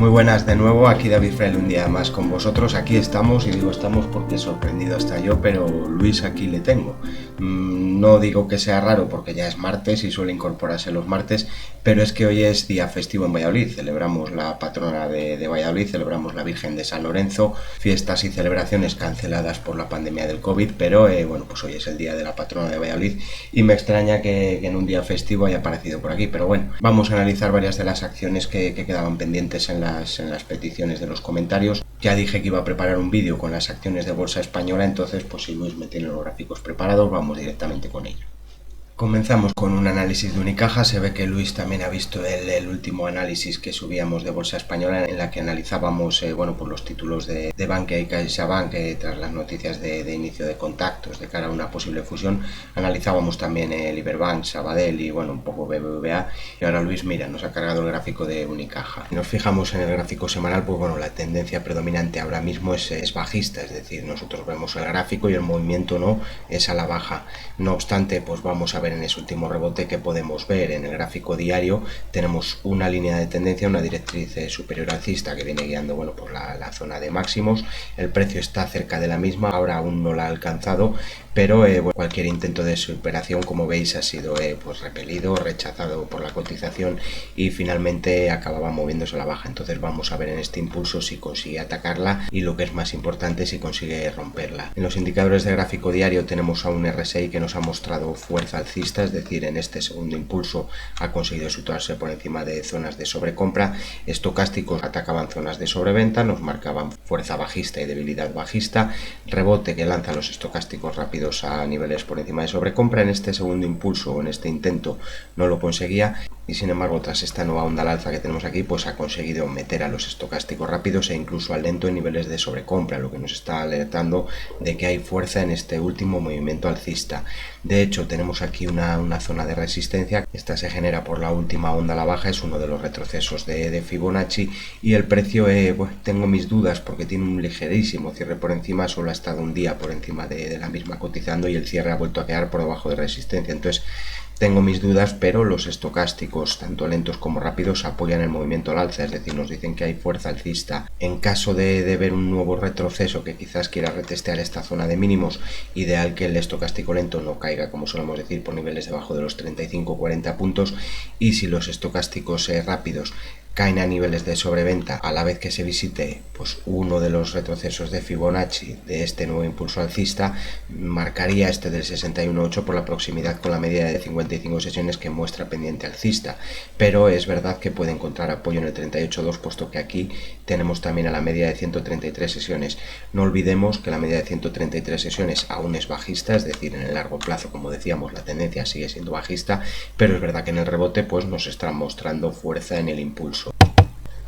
Muy buenas de nuevo, aquí David Fraile un día más con vosotros. Aquí estamos, y digo estamos porque sorprendido hasta yo, pero Luis aquí le tengo. No digo que sea raro porque ya es martes y suele incorporarse los martes, pero es que hoy es día festivo en Valladolid. Celebramos la patrona de Valladolid, celebramos la Virgen de San Lorenzo, fiestas y celebraciones canceladas por la pandemia del COVID, pero bueno, pues hoy es el día de la patrona de Valladolid y me extraña que en un día festivo haya aparecido por aquí. Pero bueno, vamos a analizar varias de las acciones que quedaban pendientes en las peticiones de los comentarios. Ya dije que iba a preparar un vídeo con las acciones de Bolsa Española, entonces pues si Luis me tiene los gráficos preparados, vamos directamente con ello. Comenzamos con un análisis de Unicaja. Se ve que Luis también ha visto el último análisis que subíamos de Bolsa Española, en la que analizábamos bueno, pues los títulos de Bankia y CaixaBank tras las noticias de inicio de contactos de cara a una posible fusión. Analizábamos también Liberbank, Sabadell y bueno, un poco BBVA. Y ahora Luis, mira, nos ha cargado el gráfico de Unicaja. Si nos fijamos en el gráfico semanal, pues bueno, la tendencia predominante ahora mismo es bajista, es decir, nosotros vemos el gráfico y el movimiento no es a la baja. No obstante, pues vamos a ver en ese último rebote que podemos ver en el gráfico diario. Tenemos una línea de tendencia, una directriz superior alcista que viene guiando bueno, pues la zona de máximos. El precio está cerca de la misma, ahora aún no la ha alcanzado, pero bueno, cualquier intento de superación, como veis, ha sido pues repelido, rechazado por la cotización y finalmente acababa moviéndose a la baja. Entonces vamos a ver en este impulso si consigue atacarla y, lo que es más importante, si consigue romperla. En los indicadores de gráfico diario tenemos a un RSI que nos ha mostrado fuerza alcista, es decir, en este segundo impulso ha conseguido situarse por encima de zonas de sobrecompra. Estocásticos atacaban zonas de sobreventa, nos marcaban fuerza bajista y debilidad bajista. Rebote que lanza los estocásticos rápidos a niveles por encima de sobrecompra. En este segundo impulso, en este intento, no lo conseguía y sin embargo, tras esta nueva onda al alza que tenemos aquí, pues ha conseguido meter a los estocásticos rápidos e incluso al lento en niveles de sobrecompra, lo que nos está alertando de que hay fuerza en este último movimiento alcista. De hecho, tenemos aquí una zona de resistencia. Esta se genera por la última onda a la baja, es uno de los retrocesos de Fibonacci, y el precio, bueno, tengo mis dudas porque tiene un ligerísimo cierre por encima, solo ha estado un día por encima de la misma cotizando y el cierre ha vuelto a quedar por debajo de resistencia. Entonces tengo mis dudas, pero los estocásticos, tanto lentos como rápidos, apoyan el movimiento al alza, es decir, nos dicen que hay fuerza alcista. En caso de ver un nuevo retroceso que quizás quiera retestear esta zona de mínimos, ideal que el estocástico lento no caiga, como solemos decir, por niveles debajo de los 35-40 puntos, y si los estocásticos rápidos caen a niveles de sobreventa a la vez que se visite pues uno de los retrocesos de Fibonacci de este nuevo impulso alcista, marcaría este del 61.8 por la proximidad con la media de 55 sesiones que muestra pendiente alcista, pero es verdad que puede encontrar apoyo en el 38.2, puesto que aquí tenemos también a la media de 133 sesiones. No olvidemos que la media de 133 sesiones aún es bajista, es decir, en el largo plazo, como decíamos, la tendencia sigue siendo bajista, pero es verdad que en el rebote pues nos está mostrando fuerza en el impulso.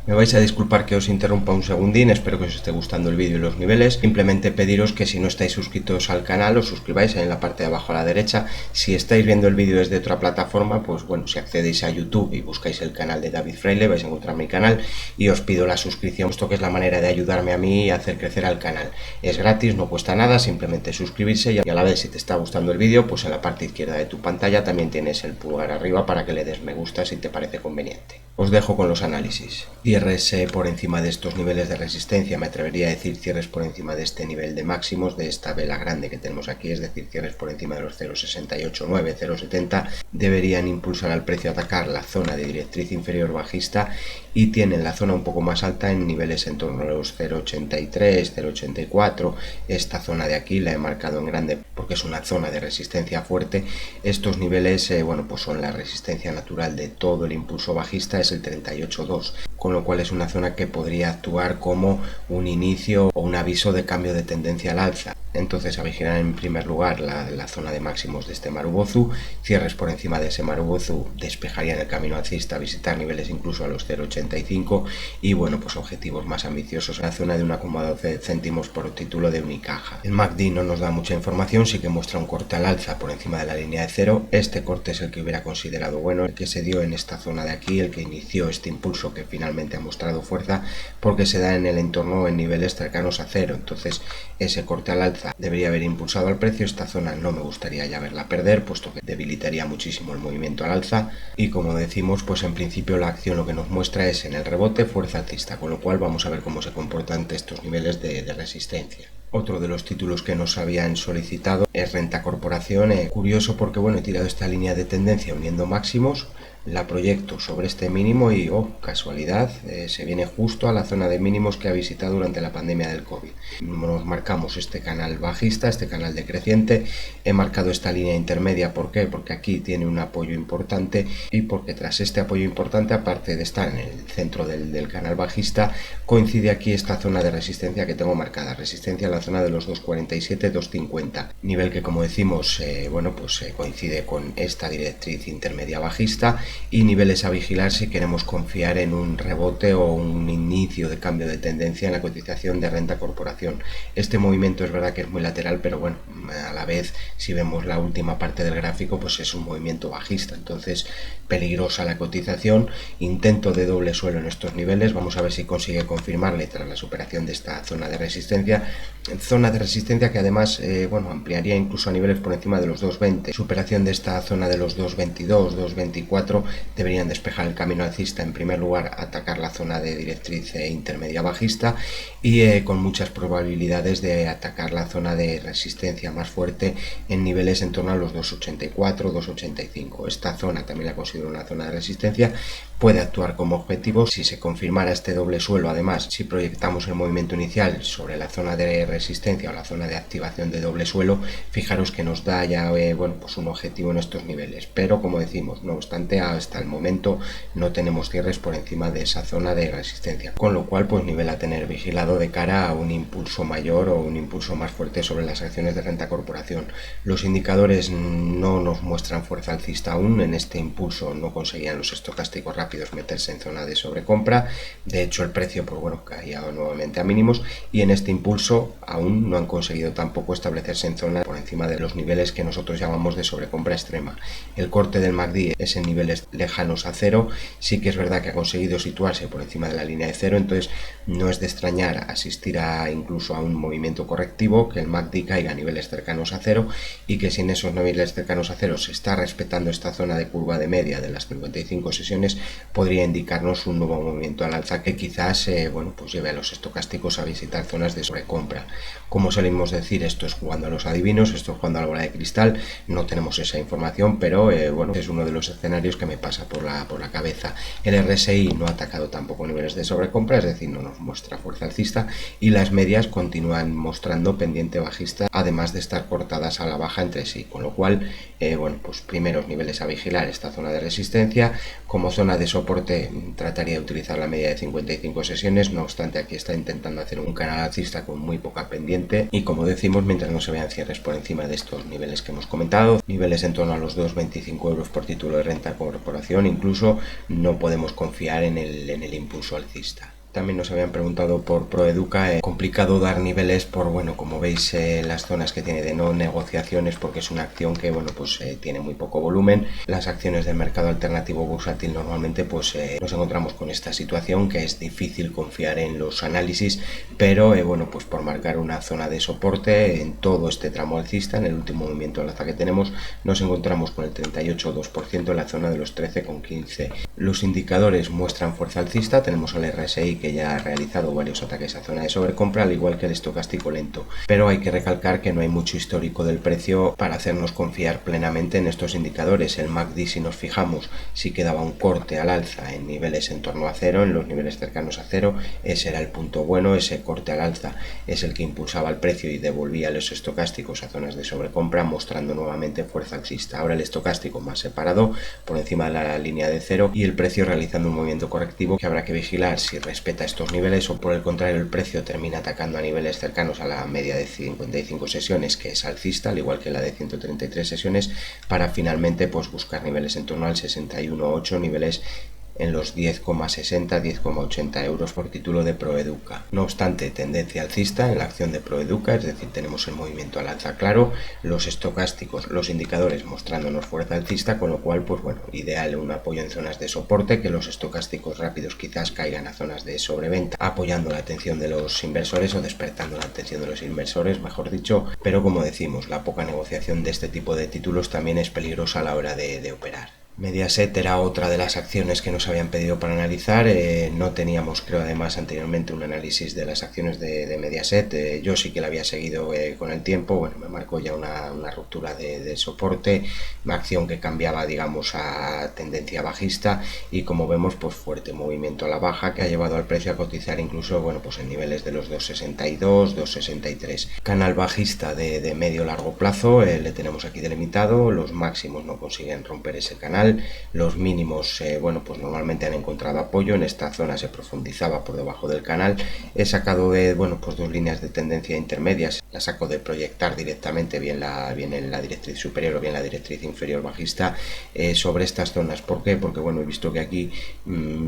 Me vais a disculpar que os interrumpa un segundín, espero que os esté gustando el vídeo y los niveles. Simplemente pediros que si no estáis suscritos al canal, os suscribáis en la parte de abajo a la derecha. Si estáis viendo el vídeo desde otra plataforma, pues bueno, si accedéis a YouTube y buscáis el canal de David Fraile, vais a encontrar mi canal y os pido la suscripción, puesto que es la manera de ayudarme a mí y hacer crecer al canal. Es gratis, no cuesta nada, simplemente suscribirse y a la vez, si te está gustando el vídeo, pues en la parte izquierda de tu pantalla también tienes el pulgar arriba para que le des me gusta si te parece conveniente. Os dejo con los análisis. Cierres por encima de estos niveles de resistencia, me atrevería a decir cierres por encima de este nivel de máximos, de esta vela grande que tenemos aquí, es decir, cierres por encima de los 0.689, 0.70, deberían impulsar al precio a atacar la zona de directriz inferior bajista y tienen la zona un poco más alta en niveles en torno a los 0.83, 0.84. Esta zona de aquí la he marcado en grande porque es una zona de resistencia fuerte. Estos niveles, bueno, pues son la resistencia natural de todo el impulso bajista, es el 38.2, con lo cual es una zona que podría actuar como un inicio o un aviso de cambio de tendencia al alza. Entonces, a vigilar en primer lugar la zona de máximos de este Marubozu. Cierres por encima de ese Marubozu despejarían el camino alcista, visitar niveles incluso a los 0.85 y bueno, pues objetivos más ambiciosos en la zona de 1,12 céntimos por título de Unicaja. El MACD no nos da mucha información, sí que muestra un corte al alza por encima de la línea de cero. Este corte es el que hubiera considerado bueno, el que se dio en esta zona de aquí, el que inició este impulso que finalmente ha mostrado fuerza, porque se da en el entorno en niveles cercanos a cero. Entonces ese corte al alza alza debería haber impulsado al precio. Esta zona no me gustaría ya verla perder, puesto que debilitaría muchísimo el movimiento al alza, y como decimos, pues en principio la acción lo que nos muestra es en el rebote fuerza alcista, con lo cual vamos a ver cómo se comporta ante estos niveles de resistencia. Otro de los títulos que nos habían solicitado es Renta Corporación. Curioso porque bueno, he tirado esta línea de tendencia uniendo máximos, la proyecto sobre este mínimo y, oh, casualidad, se viene justo a la zona de mínimos que ha visitado durante la pandemia del COVID. Nos marcamos este canal bajista, este canal decreciente. He marcado esta línea intermedia, ¿por qué? Porque aquí tiene un apoyo importante y porque tras este apoyo importante, aparte de estar en el centro del canal bajista, coincide aquí esta zona de resistencia que tengo marcada, resistencia a la zona de los 2.47, 2.50, nivel que, como decimos, coincide con esta directriz intermedia bajista, y niveles a vigilar si queremos confiar en un rebote o un inicio de cambio de tendencia en la cotización de Renta Corporación. Este movimiento es verdad que es muy lateral, pero bueno, a la vez, si vemos la última parte del gráfico, pues es un movimiento bajista, entonces peligrosa la cotización. Intento de doble suelo en estos niveles, vamos a ver si consigue confirmarle tras la superación de esta zona de resistencia que además ampliaría incluso a niveles por encima de los 2.20. Superación de esta zona de los 2.22, 2.24 deberían despejar el camino alcista. En primer lugar, atacar la zona de directriz intermedia bajista y con muchas probabilidades de atacar la zona de resistencia más fuerte en niveles en torno a los 2.84, 2.85. Esta zona también la considero una zona de resistencia, puede actuar como objetivo si se confirmara este doble suelo. Además, si proyectamos el movimiento inicial sobre la zona de resistencia o la zona de activación de doble suelo, fijaros que nos da ya un objetivo en estos niveles, pero como decimos, no obstante, hasta el momento no tenemos cierres por encima de esa zona de resistencia, con lo cual pues nivel a tener vigilado de cara a un impulso mayor o un impulso más fuerte sobre las acciones de Renta Corporación. Los indicadores no nos muestran fuerza alcista aún. En este impulso no conseguían los estocásticos rápidos meterse en zona de sobrecompra, de hecho el precio caía nuevamente a mínimos, y en este impulso aún no han conseguido tampoco establecerse en zona por encima de los niveles que nosotros llamamos de sobrecompra extrema. El corte del MACD es en niveles lejanos a cero, sí que es verdad que ha conseguido situarse por encima de la línea de cero, entonces no es de extrañar asistir incluso a un movimiento correctivo, que el MACD caiga a niveles cercanos a cero, y que si en esos niveles cercanos a cero se está respetando esta zona de curva de media de las 55 sesiones, podría indicarnos un nuevo movimiento al alza que quizás lleve a los estocásticos a visitar zonas de sobrecompra. Como solemos decir, esto es jugando a los adivinos, esto es jugando a la bola de cristal, no tenemos esa información, pero es uno de los escenarios que me pasa por la cabeza. El RSI no ha atacado tampoco niveles de sobrecompra, es decir, no nos muestra fuerza alcista, y las medias continúan mostrando pendiente bajista, además de estar cortadas a la baja entre sí, con lo cual primeros niveles a vigilar esta zona de resistencia. Como zona de soporte trataría de utilizar la media de 55 sesiones, no obstante aquí está intentando hacer un canal alcista con muy poca pendiente, y como decimos, mientras no se vean cierres por encima de estos niveles que hemos comentado, niveles en torno a los 2,25 euros por título de Renta Corporación, incluso no podemos confiar en el impulso alcista. También nos habían preguntado por Proeduca, complicado dar niveles por, como veis, las zonas que tiene de no negociaciones, porque es una acción que, tiene muy poco volumen. Las acciones del mercado alternativo bursátil normalmente, nos encontramos con esta situación, que es difícil confiar en los análisis, pero, por marcar una zona de soporte en todo este tramo alcista, en el último movimiento al alza que tenemos, nos encontramos con el 38,2% en la zona de los 13,15. Los indicadores muestran fuerza alcista, tenemos el RSI que ya ha realizado varios ataques a zona de sobrecompra, al igual que el estocástico lento, pero hay que recalcar que no hay mucho histórico del precio para hacernos confiar plenamente en estos indicadores. El MACD, si nos fijamos, sí que daba un corte al alza en niveles en torno a cero, en los niveles cercanos a cero. Ese era el punto bueno, ese corte al alza es el que impulsaba el precio y devolvía los estocásticos a zonas de sobrecompra, mostrando nuevamente fuerza alcista. Ahora el estocástico más separado por encima de la línea de cero, y el precio realizando un movimiento correctivo que habrá que vigilar si respeta estos niveles o por el contrario el precio termina atacando a niveles cercanos a la media de 55 sesiones, que es alcista, al igual que la de 133 sesiones, para finalmente buscar niveles en torno al 61,8, niveles en los 10,60, 10,80 euros por título de Proeduca. No obstante, tendencia alcista en la acción de Proeduca, es decir, tenemos el movimiento al alza claro, los estocásticos, los indicadores mostrándonos fuerza alcista, con lo cual, pues bueno, ideal un apoyo en zonas de soporte, que los estocásticos rápidos quizás caigan a zonas de sobreventa, apoyando la atención de los inversores o despertando la atención de los inversores, mejor dicho, pero como decimos, la poca negociación de este tipo de títulos también es peligrosa a la hora de operar. Mediaset era otra de las acciones que nos habían pedido para analizar. No teníamos, creo, además anteriormente un análisis de las acciones de Mediaset. Yo sí que la había seguido con el tiempo. Bueno, me marcó ya una ruptura de soporte, una acción que cambiaba, digamos, a tendencia bajista, y como vemos, pues fuerte movimiento a la baja que ha llevado al precio a cotizar incluso, bueno, pues en niveles de los 2,62, 2,63. Canal bajista de medio largo plazo, le tenemos aquí delimitado. Los máximos no consiguen romper ese canal. Los mínimos, bueno, pues normalmente han encontrado apoyo. En esta zona se profundizaba por debajo del canal. He sacado bueno, pues dos líneas de tendencia intermedias. La saco de proyectar directamente bien en la directriz superior o bien la directriz inferior bajista sobre estas zonas. ¿Por qué? Porque bueno, he visto que aquí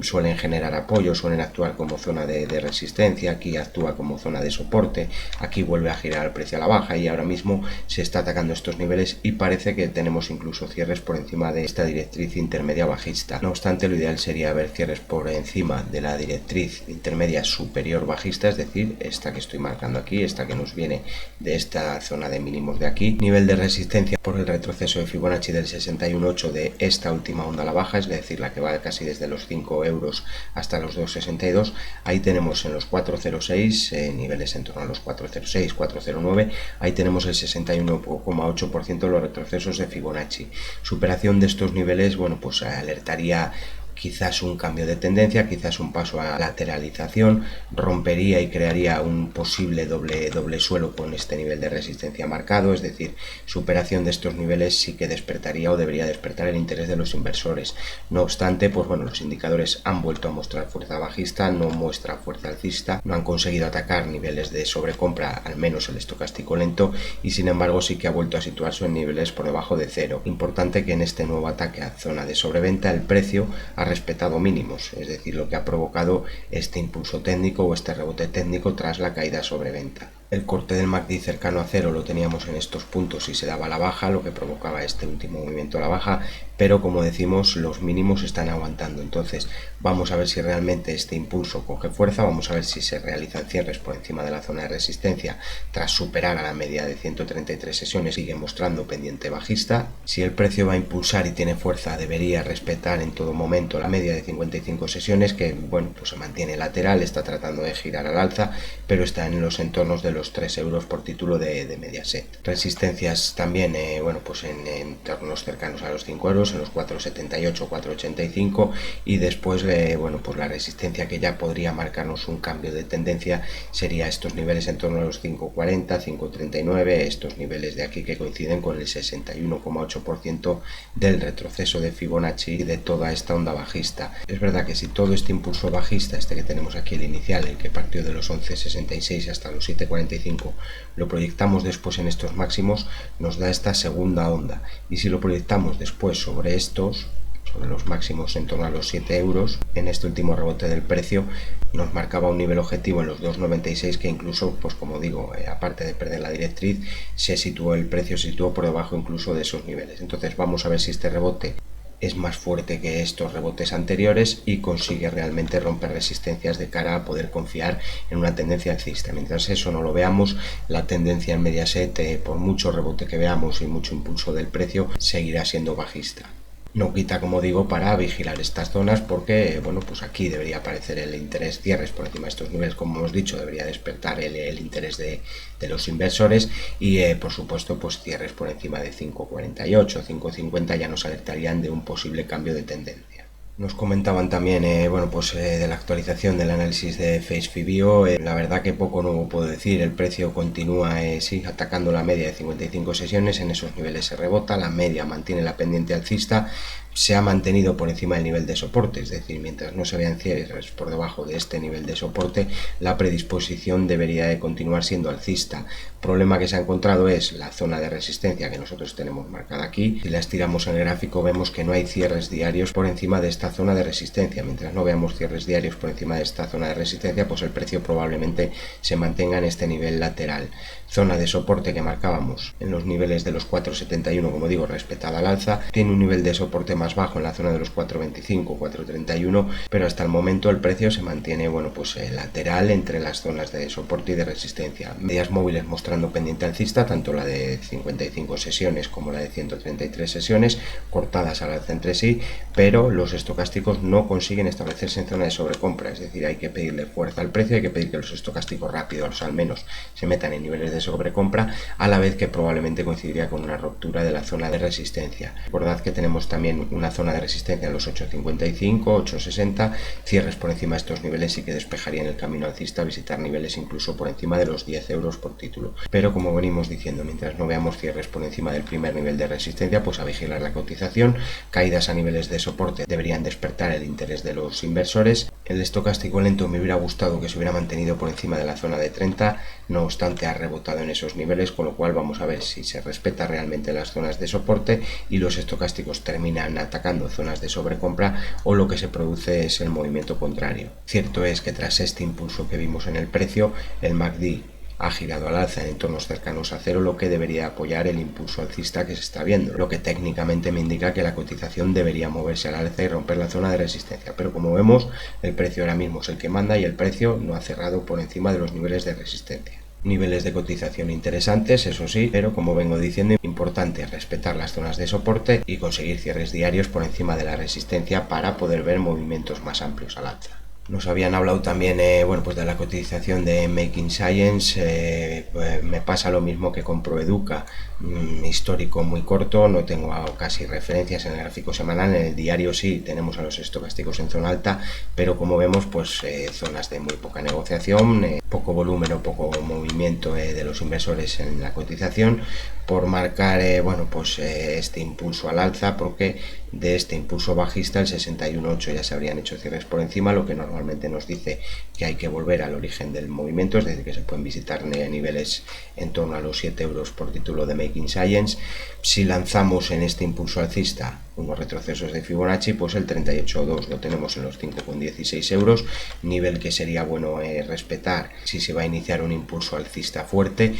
suelen generar apoyo, suelen actuar como zona de resistencia, aquí actúa como zona de soporte, aquí vuelve a girar el precio a la baja, y ahora mismo se está atacando estos niveles y parece que tenemos incluso cierres por encima de esta directriz intermedia bajista. No obstante, lo ideal sería ver cierres por encima de la directriz intermedia superior bajista, es decir, esta que estoy marcando aquí, esta que nos viene de esta zona de mínimos de aquí. Nivel de resistencia por el retroceso de Fibonacci del 61,8 de esta última onda a la baja, es decir, la que va casi desde los 5 euros hasta los 2,62. Ahí tenemos en los 406, niveles en torno a los 406, 409, ahí tenemos el 61,8% de los retrocesos de Fibonacci. Superación de estos niveles, bueno, pues alertaría quizás un cambio de tendencia, quizás un paso a lateralización, rompería y crearía un posible doble suelo con este nivel de resistencia marcado, es decir, superación de estos niveles sí que despertaría o debería despertar el interés de los inversores. No obstante, pues bueno, los indicadores han vuelto a mostrar fuerza bajista, no muestra fuerza alcista, no han conseguido atacar niveles de sobrecompra, al menos el estocástico lento, y sin embargo sí que ha vuelto a situarse en niveles por debajo de cero. Importante que en este nuevo ataque a zona de sobreventa el precio ha respetado mínimos, es decir, lo que ha provocado este impulso técnico o este rebote técnico tras la caída sobreventa. El corte del MACD cercano a cero lo teníamos en estos puntos y se daba a la baja, lo que provocaba este último movimiento a la baja, pero como decimos, los mínimos están aguantando. Entonces vamos a ver si realmente este impulso coge fuerza, vamos a ver si se realizan cierres por encima de la zona de resistencia tras superar a la media de 133 sesiones, sigue mostrando pendiente bajista. Si el precio va a impulsar y tiene fuerza, debería respetar en todo momento la media de 55 sesiones, que bueno, pues se mantiene lateral, está tratando de girar al alza, pero está en los entornos de los 3 euros por título de Mediaset. Resistencias también, bueno, pues en entornos cercanos a los 5 euros, en los 4,78, 4,85, y después, bueno, pues la resistencia que ya podría marcarnos un cambio de tendencia sería estos niveles en torno a los 5,40, 5,39, estos niveles de aquí que coinciden con el 61,8% del retroceso de Fibonacci y de toda esta onda bajista. Es verdad que si todo este impulso bajista, este que tenemos aquí, el inicial, el que partió de los 11,66 hasta los 7,45, lo proyectamos después en estos máximos, nos da esta segunda onda, y si lo proyectamos después sobre los máximos en torno a los 7 euros, en este último rebote del precio nos marcaba un nivel objetivo en los 2,96, que incluso, pues como digo, aparte de perder la directriz, el precio se situó por debajo incluso de esos niveles. Entonces vamos a ver si este rebote es más fuerte que estos rebotes anteriores y consigue realmente romper resistencias de cara a poder confiar en una tendencia alcista. Mientras eso no lo veamos, la tendencia en Mediaset, por mucho rebote que veamos y mucho impulso del precio, seguirá siendo bajista. No quita, como digo, para vigilar estas zonas, porque bueno, pues aquí debería aparecer el interés, cierres por encima de estos niveles, como hemos dicho, debería despertar el interés de los inversores, y por supuesto, pues cierres por encima de 5,48, 5,50 ya nos alertarían de un posible cambio de tendencia. Nos comentaban también, bueno, pues de la actualización del análisis de FaceFibio. La verdad que poco nuevo puedo decir. El precio continúa, sí, atacando la media de 55 sesiones. En esos niveles se rebota, la media mantiene la pendiente alcista, se ha mantenido por encima del nivel de soporte, es decir, mientras no se vean cierres por debajo de este nivel de soporte, la predisposición debería de continuar siendo alcista. Problema que se ha encontrado es la zona de resistencia que nosotros tenemos marcada aquí. Si la estiramos en el gráfico, vemos que no hay cierres diarios por encima de esta esta zona de resistencia. Mientras no veamos cierres diarios por encima de esta zona de resistencia, pues el precio probablemente se mantenga en este nivel lateral. Zona de soporte que marcábamos en los niveles de los 4,71, como digo, respetada al alza. Tiene un nivel de soporte más bajo en la zona de los 4,25, 4,31, pero hasta el momento el precio se mantiene, bueno, pues lateral entre las zonas de soporte y de resistencia. Medias móviles mostrando pendiente alcista, tanto la de 55 sesiones como la de 133 sesiones, cortadas al alza entre sí, pero los estocásticos no consiguen establecerse en zona de sobrecompra, es decir, hay que pedirle fuerza al precio, hay que pedir que los estocásticos rápidos al menos se metan en niveles de sobrecompra, a la vez que probablemente coincidiría con una ruptura de la zona de resistencia. Recordad que tenemos también una zona de resistencia en los 8,55, 8,60, cierres por encima de estos niveles sí que despejarían el camino alcista a visitar niveles incluso por encima de los 10 euros por título. Pero como venimos diciendo, mientras no veamos cierres por encima del primer nivel de resistencia, pues a vigilar la cotización. Caídas a niveles de soporte deberían despertar el interés de los inversores. El estocástico lento me hubiera gustado que se hubiera mantenido por encima de la zona de 30, no obstante ha rebotado en esos niveles, con lo cual vamos a ver si se respeta realmente las zonas de soporte y los estocásticos terminan atacando zonas de sobrecompra, o lo que se produce es el movimiento contrario. Cierto es que tras este impulso que vimos en el precio, el MACD ha girado al alza en entornos cercanos a cero, lo que debería apoyar el impulso alcista que se está viendo, lo que técnicamente me indica que la cotización debería moverse al alza y romper la zona de resistencia, pero como vemos el precio ahora mismo es el que manda y el precio no ha cerrado por encima de los niveles de resistencia. Niveles de cotización interesantes, eso sí, pero como vengo diciendo, importante respetar las zonas de soporte y conseguir cierres diarios por encima de la resistencia para poder ver movimientos más amplios al alza. Nos habían hablado también bueno, pues de la cotización de Making Science. Pues me pasa lo mismo que con Proeduca, histórico muy corto, no tengo casi referencias en el gráfico semanal. En el diario sí tenemos a los estocásticos en zona alta, pero como vemos pues zonas de muy poca negociación, poco volumen o poco movimiento de los inversores en la cotización, por marcar bueno, pues este impulso al alza, porque de este impulso bajista el 61.8 ya se habrían hecho cierres por encima, lo que normalmente nos dice que hay que volver al origen del movimiento, es decir, que se pueden visitar niveles en torno a los 7 euros por título de Making Science. Si lanzamos en este impulso alcista unos retrocesos de Fibonacci, pues el 38.2 lo tenemos en los 5,16 euros, nivel que sería bueno respetar si se va a iniciar un impulso alcista fuerte.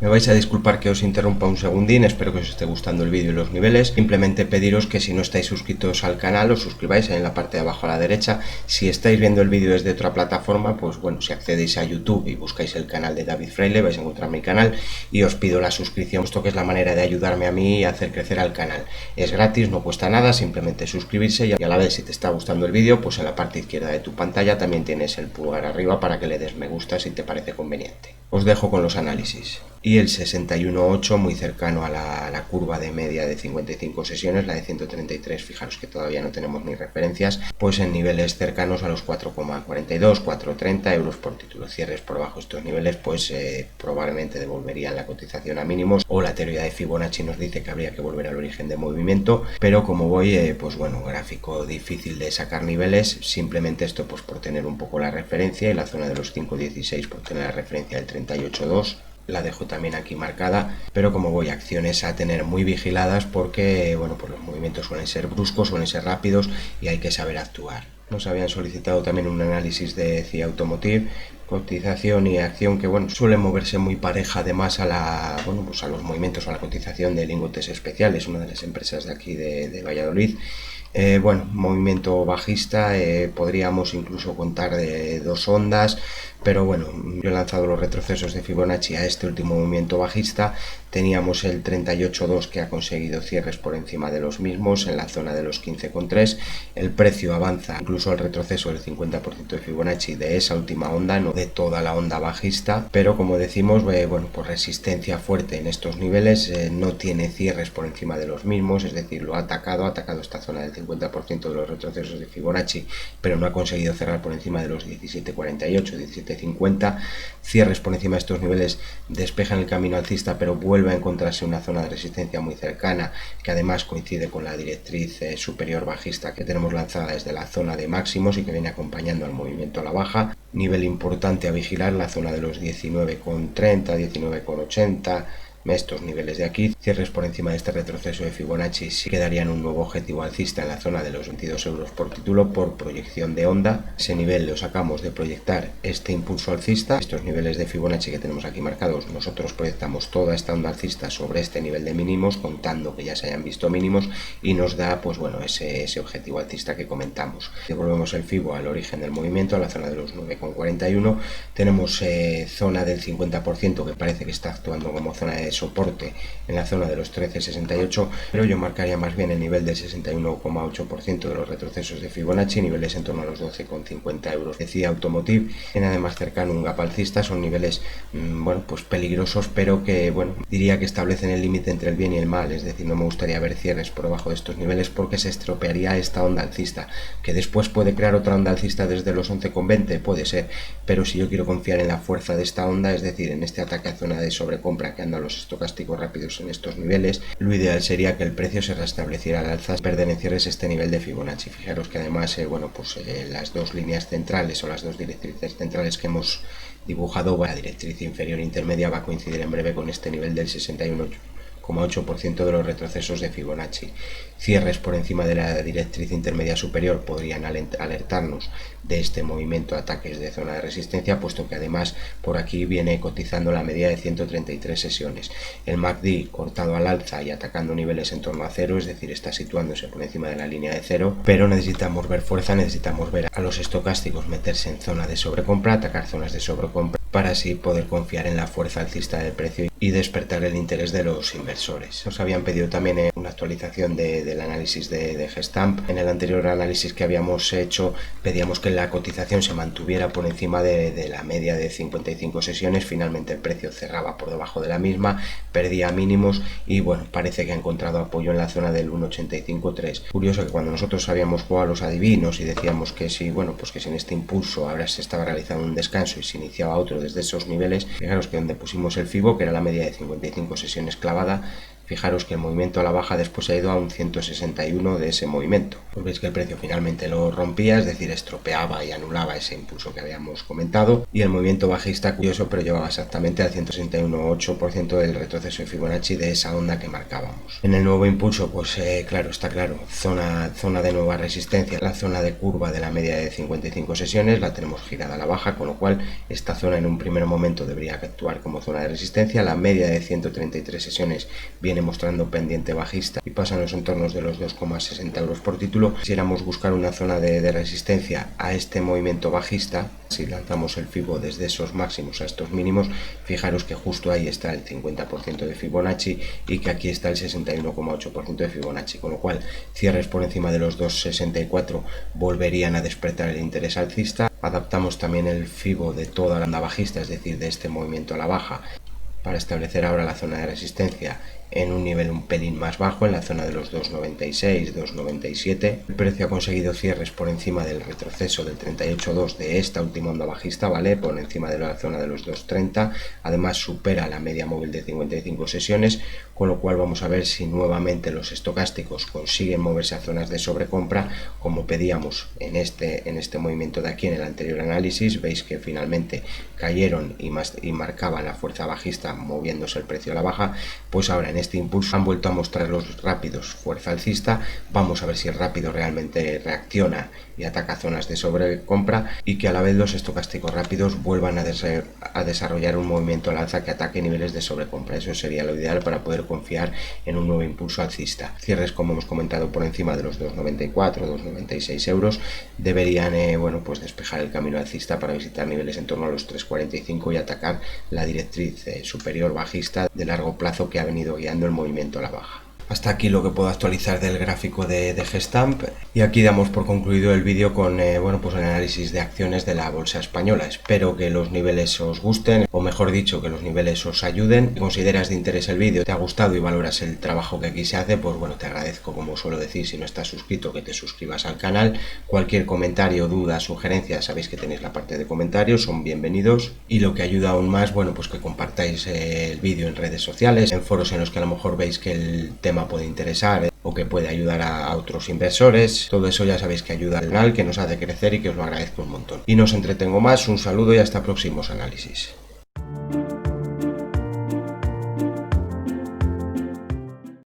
Me vais a disculpar que os interrumpa un segundín, espero que os esté gustando el vídeo y los niveles. Simplemente pediros que si no estáis suscritos al canal, os suscribáis en la parte de abajo a la derecha. Si estáis viendo el vídeo desde otra plataforma, pues bueno, si accedéis a YouTube y buscáis el canal de David Fraile, vais a encontrar mi canal y os pido la suscripción, puesto que es la manera de ayudarme a mí y hacer crecer al canal. Es gratis, no cuesta nada, simplemente suscribirse, y a la vez, si te está gustando el vídeo, pues en la parte izquierda de tu pantalla también tienes el pulgar arriba para que le des me gusta si te parece conveniente. Os dejo con los análisis. Y el 61.8 muy cercano a la curva de media de 55 sesiones, la de 133, fijaros que todavía no tenemos ni referencias, pues en niveles cercanos a los 4,42, 4,30 euros por título. Cierres por debajo de estos niveles, pues probablemente devolverían la cotización a mínimos, o la teoría de Fibonacci nos dice que habría que volver al origen de movimiento, pero como voy, pues bueno, gráfico difícil de sacar niveles, simplemente esto pues por tener un poco la referencia, y la zona de los 5,16 por tener la referencia del 38.2. La dejo también aquí marcada, pero como voy, acciones a tener muy vigiladas, porque bueno, pues los movimientos suelen ser bruscos, suelen ser rápidos y hay que saber actuar. Nos habían solicitado también un análisis de CIA Automotive, cotización y acción que bueno, suele moverse muy pareja además a bueno, pues a los movimientos o a la cotización de Lingotes Especiales, una de las empresas de aquí de Valladolid. Bueno, movimiento bajista, podríamos incluso contar de dos ondas, pero bueno, yo he lanzado los retrocesos de Fibonacci a este último movimiento bajista. Teníamos el 38.2 que ha conseguido cierres por encima de los mismos en la zona de los 15,3. El precio avanza incluso al retroceso del 50% de Fibonacci de esa última onda, no de toda la onda bajista, pero como decimos, bueno, por resistencia fuerte en estos niveles, no tiene cierres por encima de los mismos, es decir, lo ha atacado esta zona del 50% de los retrocesos de Fibonacci, pero no ha conseguido cerrar por encima de los 17,48, 17,50. Cierres por encima de estos niveles despejan el camino alcista, pero vuelve a encontrarse una zona de resistencia muy cercana, que además coincide con la directriz superior bajista que tenemos lanzada desde la zona de máximos y que viene acompañando al movimiento a la baja. Nivel importante a vigilar, la zona de los 19,30, 19,80, estos niveles de aquí, cierres por encima de este retroceso de Fibonacci, sí quedarían un nuevo objetivo alcista en la zona de los 22 euros por título por proyección de onda. Ese nivel lo sacamos de proyectar este impulso alcista. Estos niveles de Fibonacci que tenemos aquí marcados, nosotros proyectamos toda esta onda alcista sobre este nivel de mínimos, contando que ya se hayan visto mínimos, y nos da pues bueno ese objetivo alcista que comentamos. Devolvemos el Fibo al origen del movimiento, a la zona de los 9,41. Tenemos zona del 50% que parece que está actuando como zona de soporte en la zona de los 13,68, pero yo marcaría más bien el nivel del 61,8% de los retrocesos de Fibonacci, niveles en torno a los 12,50 euros. Decía Automotive, en además cercano un gap alcista, son niveles bueno pues peligrosos, pero que bueno diría que establecen el límite entre el bien y el mal, es decir, no me gustaría ver cierres por debajo de estos niveles porque se estropearía esta onda alcista, que después puede crear otra onda alcista desde los 11,20, puede ser, pero si yo quiero confiar en la fuerza de esta onda, es decir, en este ataque a zona de sobrecompra que andan los estocásticos rápidos en estos niveles, lo ideal sería que el precio se restableciera al alza, perder en cierres este nivel de Fibonacci. Fijaros que además las dos líneas centrales o las dos directrices centrales que hemos dibujado, la directriz inferior e intermedia va a coincidir en breve con este nivel del 61,8% de los retrocesos de Fibonacci. Cierres por encima de la directriz intermedia superior podrían alertarnos de este movimiento, ataques de zona de resistencia, puesto que además por aquí viene cotizando la media de 133 sesiones. El MACD cortado al alza y atacando niveles en torno a cero, es decir, está situándose por encima de la línea de cero, pero necesitamos ver fuerza, necesitamos ver a los estocásticos meterse en zona de sobrecompra, atacar zonas de sobrecompra, para así poder confiar en la fuerza alcista del precio y despertar el interés de los inversores. Nos habían pedido también una actualización del análisis de Gestamp. En el anterior análisis que habíamos hecho pedíamos que la cotización se mantuviera por encima de la media de 55 sesiones. Finalmente el precio cerraba por debajo de la misma, perdía mínimos y bueno, parece que ha encontrado apoyo en la zona del 1,85,3. Curioso que cuando nosotros habíamos jugado a los adivinos y decíamos que si, bueno, pues que sin este impulso ahora se estaba realizando un descanso y se iniciaba otro desde esos niveles, fijaros que donde pusimos el Fibo, que era la media de 55 sesiones clavada, fijaros que el movimiento a la baja después ha ido a un 161 de ese movimiento. Pues veis que el precio finalmente lo rompía, es decir, estropeaba y anulaba ese impulso que habíamos comentado, y el movimiento bajista, curioso, pero llevaba exactamente al 161,8% del retroceso de Fibonacci de esa onda que marcábamos. En el nuevo impulso, pues claro, está claro, zona de nueva resistencia, la zona de curva de la media de 55 sesiones, la tenemos girada a la baja, con lo cual esta zona en un primer momento debería actuar como zona de resistencia. La media de 133 sesiones viene mostrando pendiente bajista y pasa en los entornos de los 2,60 euros por título. Quisiéramos buscar una zona de resistencia a este movimiento bajista, si lanzamos el Fibo desde esos máximos a estos mínimos, fijaros que justo ahí está el 50% de Fibonacci y que aquí está el 61,8% de Fibonacci, con lo cual cierres por encima de los 2,64 volverían a despertar el interés alcista. Adaptamos también el Fibo de toda la onda bajista, es decir, de este movimiento a la baja, para establecer ahora la zona de resistencia en un nivel un pelín más bajo, en la zona de los 2,96, 2,97. El precio ha conseguido cierres por encima del retroceso del 38,2 de esta última onda bajista, ¿vale? Por encima de la zona de los 2,30. Además supera la media móvil de 55 sesiones, con lo cual vamos a ver si nuevamente los estocásticos consiguen moverse a zonas de sobrecompra, como pedíamos en este movimiento de aquí en el anterior análisis. Veis que finalmente cayeron y marcaban la fuerza bajista moviéndose el precio a la baja. Pues ahora en este impulso han vuelto a mostrar los rápidos fuerza alcista. Vamos a ver si el rápido realmente reacciona y ataca zonas de sobrecompra, y que a la vez los estocásticos rápidos vuelvan a desarrollar un movimiento al alza que ataque niveles de sobrecompra. Eso sería lo ideal para poder confiar en un nuevo impulso alcista. Cierres, como hemos comentado, por encima de los 2,94, 2,96 euros deberían pues despejar el camino alcista para visitar niveles en torno a los 3,45 y atacar la directriz superior bajista de largo plazo que ha venido guiando el movimiento a la baja. Hasta aquí lo que puedo actualizar del gráfico de Gestamp, y aquí damos por concluido el vídeo con el análisis de acciones de la bolsa española. Espero que los niveles os gusten, o mejor dicho, que los niveles os ayuden. Si consideras de interés el vídeo, te ha gustado y valoras el trabajo que aquí se hace, pues bueno, te agradezco, como suelo decir, si no estás suscrito, que te suscribas al canal. Cualquier comentario, duda, sugerencia, sabéis que tenéis la parte de comentarios, son bienvenidos, y lo que ayuda aún más, pues que compartáis el vídeo en redes sociales, en foros en los que a lo mejor veis que el tema puede interesar o que puede ayudar a otros inversores. Todo eso ya sabéis que ayuda al canal, que nos hace crecer y que os lo agradezco un montón. Y no os entretengo más, un saludo y hasta próximos análisis.